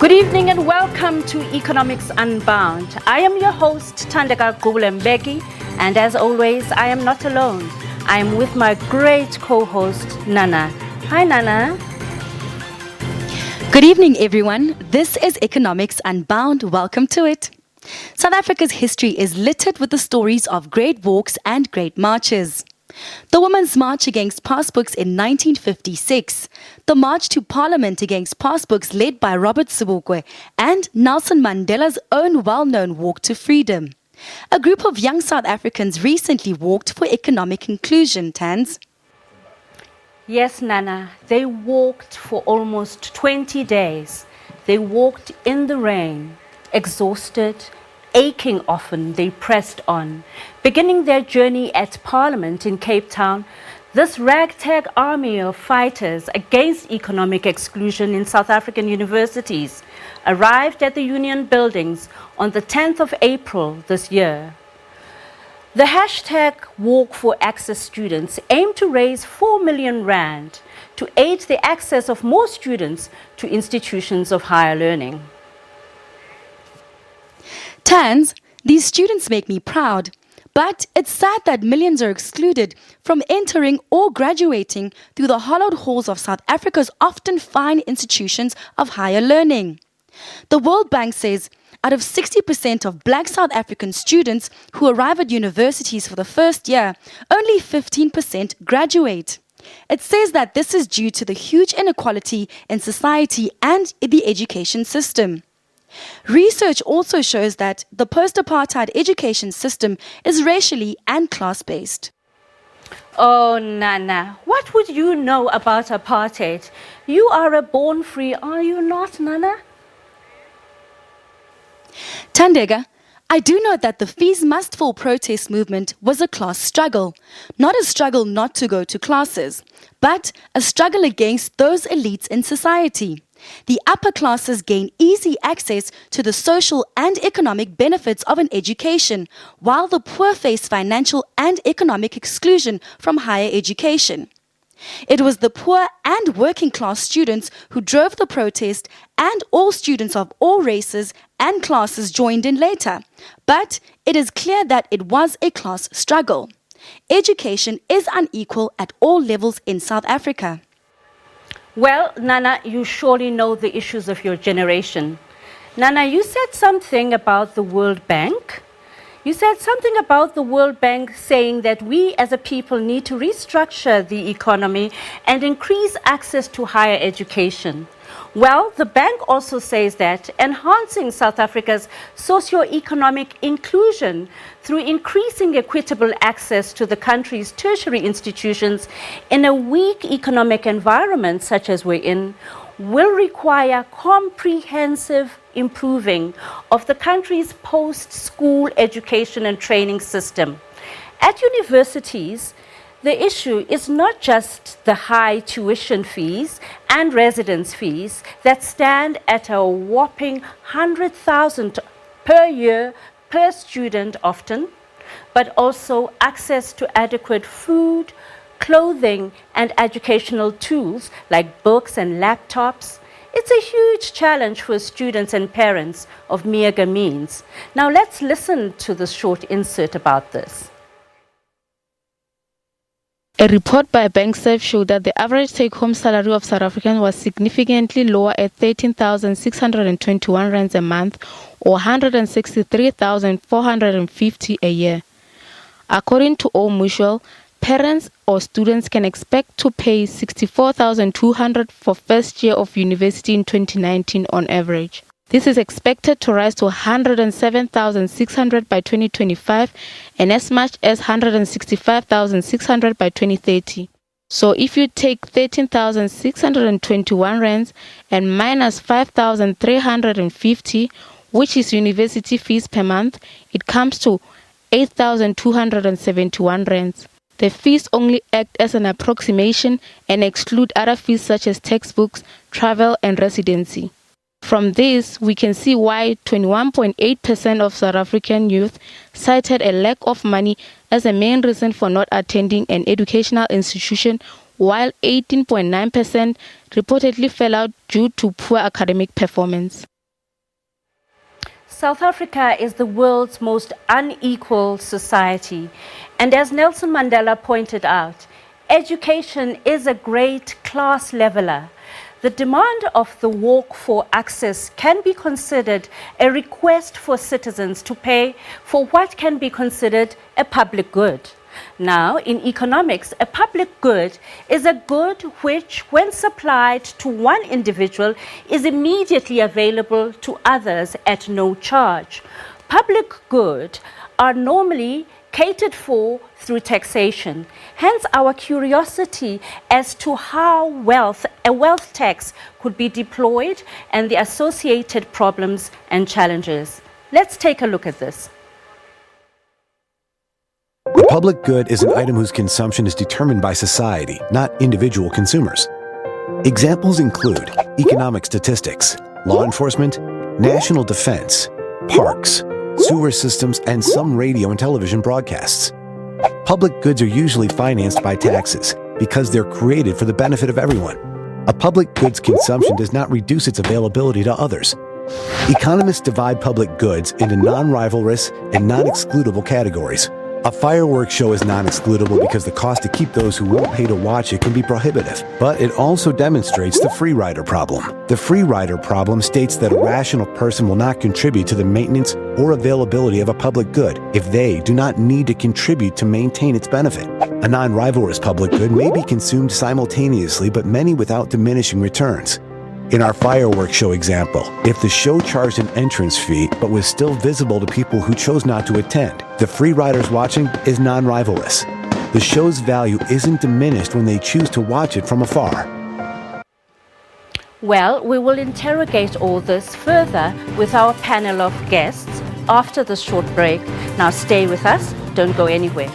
Good evening and welcome to Economics Unbound. I am your host, Tandeka Gubulembeki, and as always, I am not alone. I am with my great co-host, Nana. Hi, Nana. Good evening, everyone. This is Economics Unbound. Welcome to it. South Africa's history is littered with the stories of great walks and great marches. The Women's March against Passbooks in 1956, the March to Parliament against Passbooks led by Robert Sobukwe, and Nelson Mandela's own well-known Walk to Freedom. A group of young South Africans recently walked for economic inclusion, Tans. Yes, Nana, they walked for almost 20 days. They walked in the rain, exhausted, aching often, they pressed on. Beginning their journey at Parliament in Cape Town, this ragtag army of fighters against economic exclusion in South African universities arrived at the Union buildings on the 10th of April this year. The hashtag Walk for Access students aimed to raise 4 million rand to aid the access of more students to institutions of higher learning. Tans, these students make me proud, but it's sad that millions are excluded from entering or graduating through the hollowed halls of South Africa's often fine institutions of higher learning. The World Bank says out of 60% of black South African students who arrive at universities for the first year, only 15% graduate. It says that this is due to the huge inequality in society and the education system. Research also shows that the post-apartheid education system is racially and class-based. Oh, Nana, what would you know about apartheid? You are a born free, are you not, Nana? Tandega, I do know that the Fees Must Fall protest movement was a class struggle. Not a struggle not to go to classes, but a struggle against those elites in society. The upper classes gain easy access to the social and economic benefits of an education, while the poor face financial and economic exclusion from higher education. It was the poor and working class students who drove the protest, and all students of all races and classes joined in later. But it is clear that it was a class struggle. Education is unequal at all levels in South Africa. Well, Nana, you surely know the issues of your generation. Nana, you said something about the World Bank. You said something about the World Bank saying that we as a people need to restructure the economy and increase access to higher education. Well, the bank also says that enhancing South Africa's socio-economic inclusion through increasing equitable access to the country's tertiary institutions in a weak economic environment such as we're in will require comprehensive improving of the country's post-school education and training system. At universities, the issue is not just the high tuition fees and residence fees that stand at a whopping 100,000 per year per student often, but also access to adequate food, clothing, and educational tools like books and laptops. It's a huge challenge for students and parents of meager means. Now let's listen to this short insert about this. A report by BankSafe showed that the average take-home salary of South Africans was significantly lower at 13,621 rands a month or 163,450 a year. According to Old Mutual, parents or students can expect to pay 64,200 for first year of university in 2019 on average. This is expected to rise to 107,600 by 2025 and as much as 165,600 by 2030. So if you take 13,621 rands and minus 5,350, which is university fees per month, it comes to 8,271 rands. The fees only act as an approximation and exclude other fees such as textbooks, travel, and residency. From this, we can see why 21.8% of South African youth cited a lack of money as a main reason for not attending an educational institution, while 18.9% reportedly fell out due to poor academic performance. South Africa is the world's most unequal society. And as Nelson Mandela pointed out, education is a great class leveler. The demand of the walk for access can be considered a request for citizens to pay for what can be considered a public good. Now, in economics, a public good is a good which, when supplied to one individual, is immediately available to others at no charge. Public goods are normally catered for through taxation. Hence our curiosity as to how a wealth tax could be deployed and the associated problems and challenges. Let's take a look at this. A public good is an item whose consumption is determined by society, not individual consumers. Examples include economic statistics, law enforcement, national defense, parks, sewer systems, and some radio and television broadcasts. Public goods are usually financed by taxes because they're created for the benefit of everyone. A public goods consumption does not reduce its availability to others. Economists divide public goods into non-rivalrous and non-excludable categories. A fireworks show is non-excludable because the cost to keep those who won't pay to watch it can be prohibitive, but it also demonstrates the free rider problem. The free rider problem states that a rational person will not contribute to the maintenance or availability of a public good if they do not need to contribute to maintain its benefit. A non-rivalrous public good may be consumed simultaneously, but many without diminishing returns. In our fireworks show example, if the show charged an entrance fee but was still visible to people who chose not to attend, the free riders watching is non-rivalrous. The show's value isn't diminished when they choose to watch it from afar. Well, we will interrogate all this further with our panel of guests after this short break. Now stay with us, don't go anywhere.